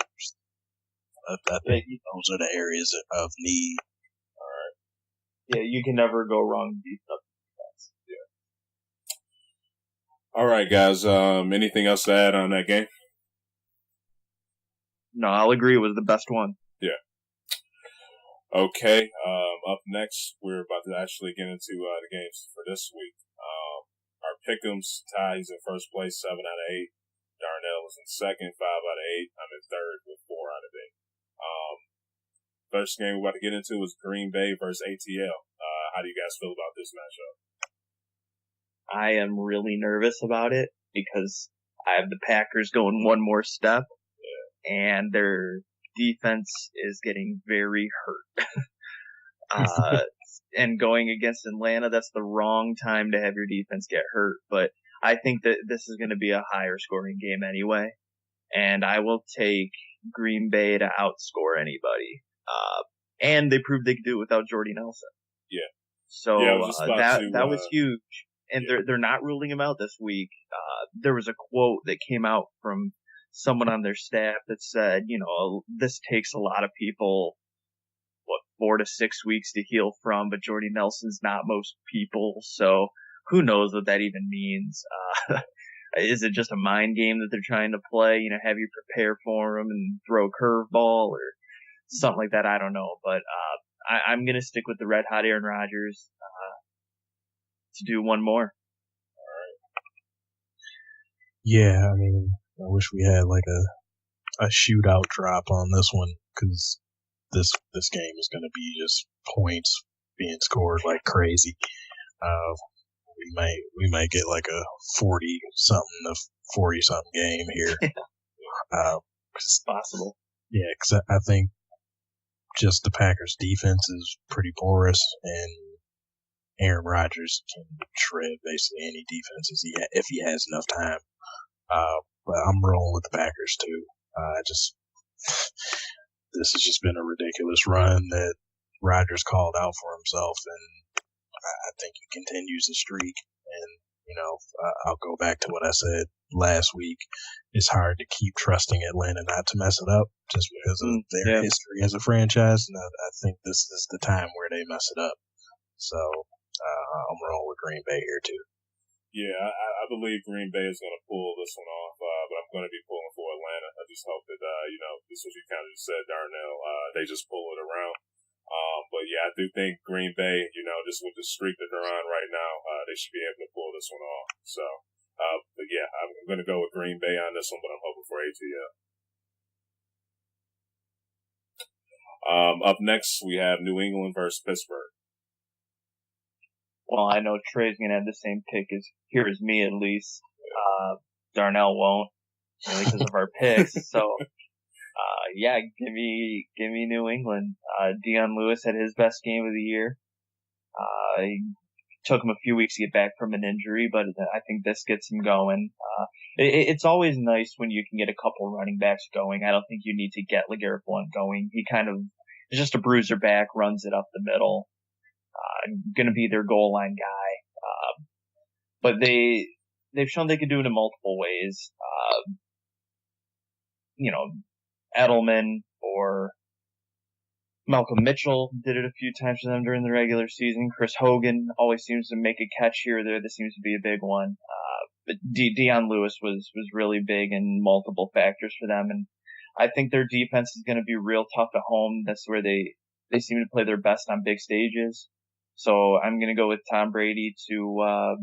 I think those are the areas of need. All right. Yeah, you can never go wrong defense. Yeah. All right, guys. Anything else to add on that game? No, I'll agree. It was the best one. Yeah. Okay. Up next, we're about to actually get into the games for this week. Our Pick'ems ties in first place, 7 out of 8. Darnell is in second, 5 out of 8. I'm in third with 4 out of 8. First game we're about to get into is Green Bay versus ATL. How do you guys feel about this matchup? I am really nervous about it because I have the Packers going one more step, and their defense is getting very hurt. And going against Atlanta, that's the wrong time to have your defense get hurt. But I think that this is going to be a higher scoring game anyway, and I will take Green Bay to outscore anybody. And they proved they could do it without Jordy Nelson. Yeah. So that was huge. And they're not ruling him out this week. There was a quote that came out from someone on their staff that said, this takes a lot of people, 4 to 6 weeks to heal from, but Jordy Nelson's not most people. So who knows what that even means? Is it just a mind game that they're trying to play? Have you prepare for him and throw a curveball or something like that? I don't know, but I'm gonna stick with the red hot Aaron Rodgers. To do one more. Yeah, I mean, I wish we had like a shootout drop on this one because this game is going to be just points being scored like crazy. We might get like a 40-something game here. It's possible. Yeah, because I think just the Packers' defense is pretty porous and Aaron Rodgers can shred basically any defenses if he has enough time. But I'm rolling with the Packers too. This has just been a ridiculous run that Rodgers called out for himself, and I think he continues the streak. And I'll go back to what I said last week. It's hard to keep trusting Atlanta not to mess it up just because of their history as a franchise. And I think this is the time where they mess it up. So I'm rolling with Green Bay here too. Yeah, I believe Green Bay is going to pull this one off, but I'm going to be pulling for Atlanta. I just hope that, this is what you kind of just said, Darnell, they just pull it around. But yeah, I do think Green Bay, just with the streak that they're on right now, they should be able to pull this one off. So, but yeah, I'm going to go with Green Bay on this one, but I'm hoping for ATL. Up next, we have New England versus Pittsburgh. Well, I know Trey's going to have the same pick as me at least. Darnell won't, because of our picks. So, give me New England. Dion Lewis had his best game of the year. It took him a few weeks to get back from an injury, but I think this gets him going. It's always nice when you can get a couple running backs going. I don't think you need to get LeGarrette Blount going. He kind of is just a bruiser back, runs it up the middle. Going to be their goal line guy. But they've shown they can do it in multiple ways. Edelman or Malcolm Mitchell did it a few times for them during the regular season. Chris Hogan always seems to make a catch here or there. This seems to be a big one. But Dion Lewis was really big in multiple factors for them. And I think their defense is going to be real tough at home. That's where they seem to play their best on big stages. So I'm going to go with Tom Brady to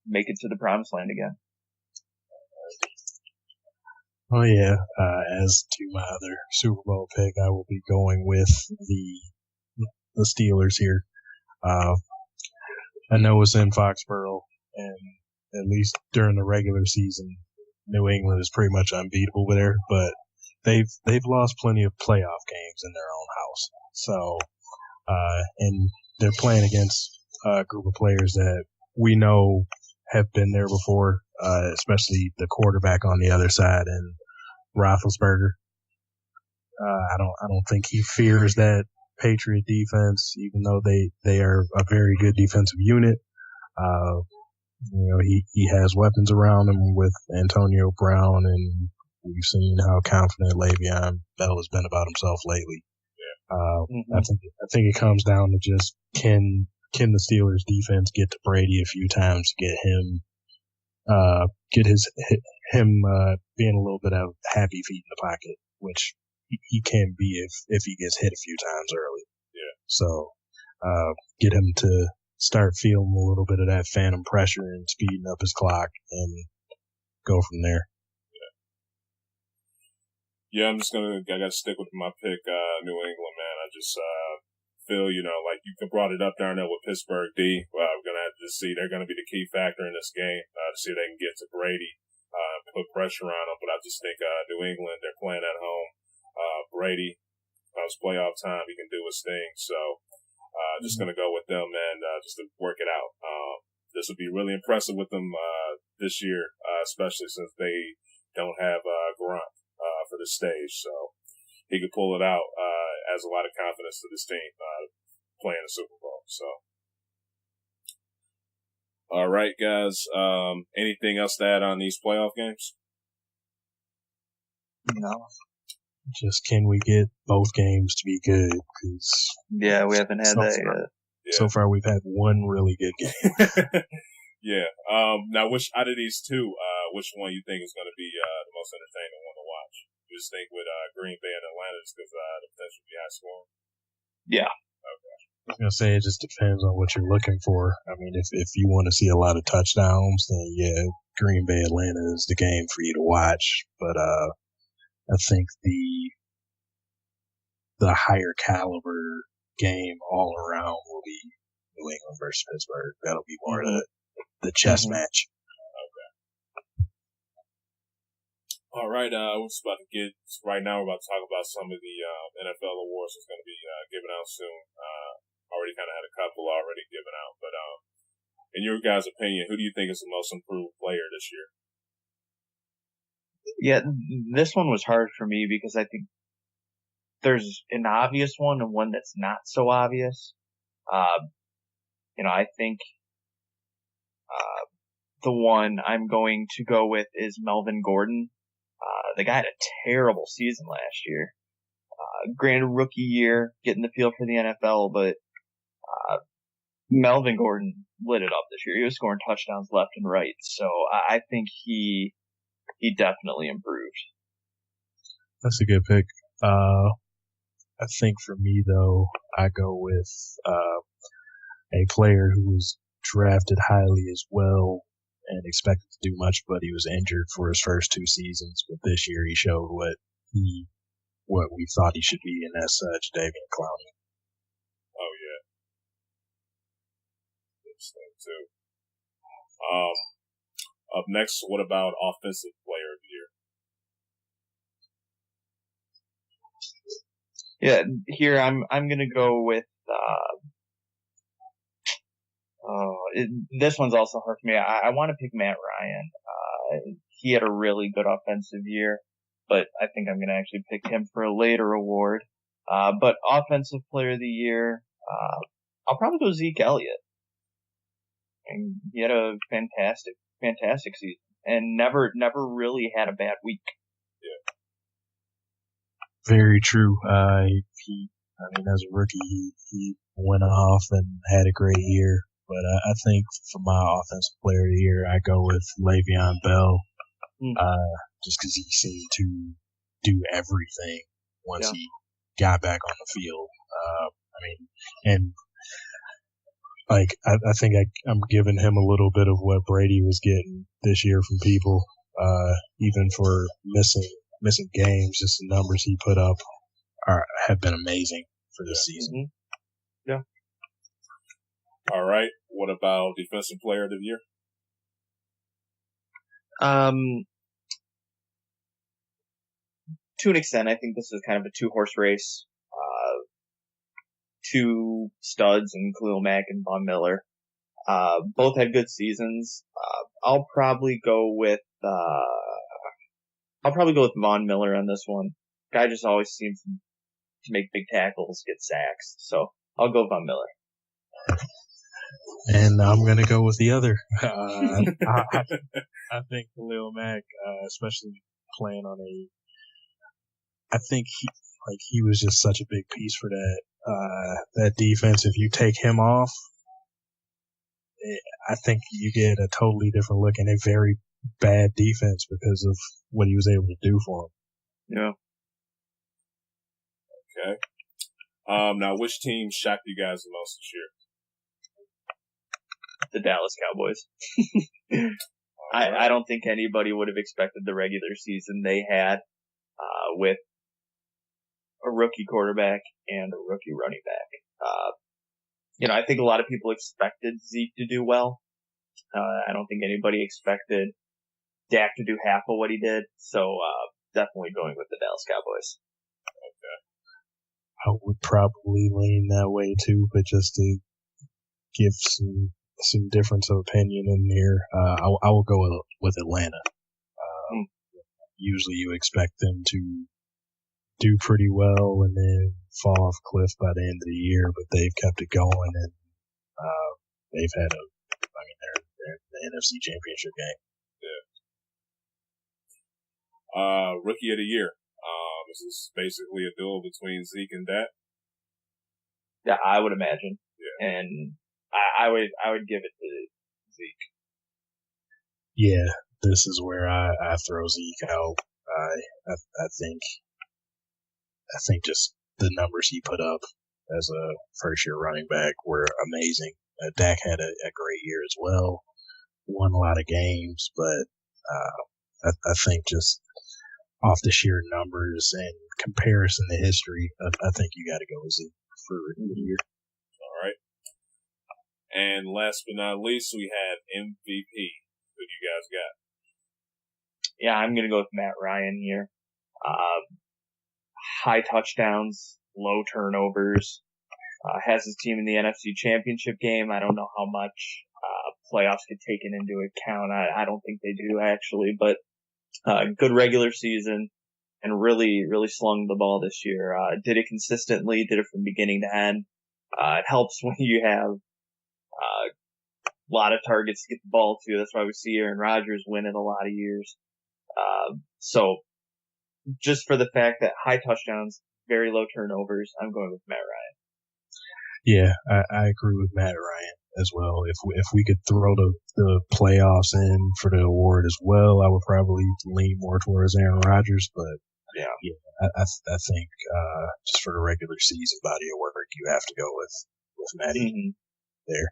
make it to the promised land again. Oh yeah, as to my other Super Bowl pick, I will be going with the Steelers here. I know it's in Foxborough, and at least during the regular season, New England is pretty much unbeatable there. But they've lost plenty of playoff games in their own house. So, and they're playing against a group of players that we know have been there before, especially the quarterback on the other side and Roethlisberger. I don't think he fears that Patriot defense, even though they are a very good defensive unit. He has weapons around him with Antonio Brown, and we've seen how confident Le'Veon Bell has been about himself lately. I think it comes down to just can the Steelers defense get to Brady a few times to get him being a little bit of happy feet in the pocket, which he can be if he gets hit a few times early. Yeah. So get him to start feeling a little bit of that phantom pressure and speeding up his clock and go from there. Yeah, I gotta stick with my pick, New England, man. I just, feel, like you brought it up down there with Pittsburgh D. We're gonna have to see, they're gonna be the key factor in this game, to see if they can get to Brady, put pressure on them. But I just think, New England, they're playing at home. Brady, comes playoff time, he can do his thing. So, just gonna go with them, man, just to work it out. This would be really impressive with them, this year, especially since they don't have, Grunt, for the stage. So he could pull it out, adds a lot of confidence to this team, playing the Super Bowl. So, all right, guys. Anything else to add on these playoff games? No. Just can we get both games to be good? Cause yeah, we haven't had that yet. Yeah. So far, we've had one really good game. Yeah. Now, out of these two, which one you think is going to be the most entertaining one to watch? You just think with Green Bay and Atlanta, just because the potential to be high scoring? Yeah. Okay. I was gonna say it just depends on what you're looking for. I mean, if you want to see a lot of touchdowns, then yeah, Green Bay Atlanta is the game for you to watch. But I think the higher caliber game all around will be New England versus Pittsburgh. That'll be more the chess match. All right, right now we're about to talk about some of the NFL awards that's going to be given out soon. Already kind of had a couple already given out, but in your guys' opinion, who do you think is the most improved player this year? Yeah, this one was hard for me because I think there's an obvious one and one that's not so obvious. I think the one I'm going to go with is Melvin Gordon. The guy had a terrible season last year. Granted, rookie year, getting the feel for the NFL, but Melvin Gordon lit it up this year. He was scoring touchdowns left and right, so I think he definitely improved. That's a good pick. I think for me, though, I go with a player who was drafted highly as well and expected to do much, but he was injured for his first two seasons. But this year he showed what we thought he should be, and that's Jadeveon Clowney. Oh yeah, this thing too. Up next, what about offensive player of the year? Yeah, here I'm gonna go with this one's also hard for me. I want to pick Matt Ryan. He had a really good offensive year, but I think I'm gonna actually pick him for a later award. But offensive player of the year, I'll probably go Zeke Elliott. And he had a fantastic season and never really had a bad week. Yeah. Very true. As a rookie, he went off and had a great year. But I think for my offensive player of the year, I go with Le'Veon Bell, just because he seemed to do everything once he got back on the field. I think I'm giving him a little bit of what Brady was getting this year from people, even for missing games. Just the numbers he put up have been amazing for this season. Yeah. All right. What about defensive player of the year? To an extent, I think this is kind of a two-horse race. Two studs in Khalil Mack and Von Miller. Both had good seasons. I'll probably go with Von Miller on this one. Guy just always seems to make big tackles, get sacks. So I'll go Von Miller. And I'm going to go with the other. I think Khalil Mack, especially playing on I think he was just such a big piece for that defense. If you take him off, I think you get a totally different look and a very bad defense because of what he was able to do for him. Yeah. Okay. Now, which team shocked you guys the most this year? The Dallas Cowboys. I don't think anybody would have expected the regular season they had with a rookie quarterback and a rookie running back. I think a lot of people expected Zeke to do well. I don't think anybody expected Dak to do half of what he did. So definitely going with the Dallas Cowboys. I would probably lean that way too, but just to give some difference of opinion in here, I will go with Atlanta. Usually you expect them to do pretty well and then fall off a cliff by the end of the year, but they've kept it going, and they've had they're in the NFC Championship game. Yeah. Rookie of the year. This is basically a duel between Zeke and Dak. Yeah, I would imagine. Yeah. And I would give it to Zeke. Yeah, this is where I throw Zeke out. I think just the numbers he put up as a first year running back were amazing. Dak had a great year as well, won a lot of games, but I think just off the sheer numbers and comparison to history, I think you got to go with Zeke for the year. All right. And last but not least, we had MVP. Who do you guys got? Yeah, I'm going to go with Matt Ryan here. High touchdowns, low turnovers, has his team in the NFC Championship game. I don't know how much playoffs get taken into account. I don't think they do, actually, but good regular season and really, really slung the ball this year. Did it consistently, did it from beginning to end. It helps when you have a lot of targets to get the ball to. That's why we see Aaron Rodgers win it a lot of years. So just for the fact that high touchdowns, very low turnovers, I'm going with Matt Ryan. Yeah, I agree with Matt Ryan as well. If we could throw the playoffs in for the award as well, I would probably lean more towards Aaron Rodgers. But yeah, I think just for the regular season body of work, you have to go with Matty there.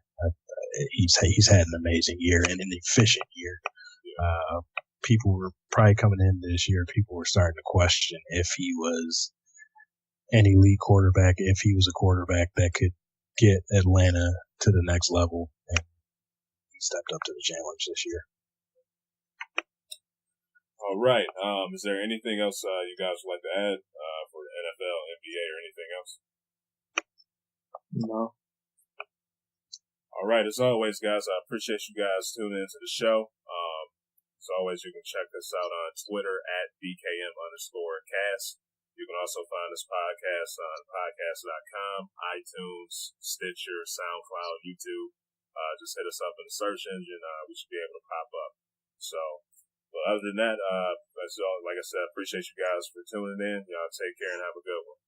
He's had an amazing year and an efficient year. People were probably coming in this year. People were starting to question if he was an elite quarterback, if he was a quarterback that could get Atlanta to the next level, and he stepped up to the challenge this year. All right. Is there anything else you guys would like to add for the NFL, NBA, or anything else? No. All right. As always, guys, I appreciate you guys tuning into the show. As always, you can check us out on Twitter at DKM_cast. You can also find this podcast on podcast.com, iTunes, Stitcher, SoundCloud, YouTube. Just hit us up in the search engine. We should be able to pop up. So, but other than that, that's all. Like I said, I appreciate you guys for tuning in. Y'all take care and have a good one.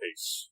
Peace.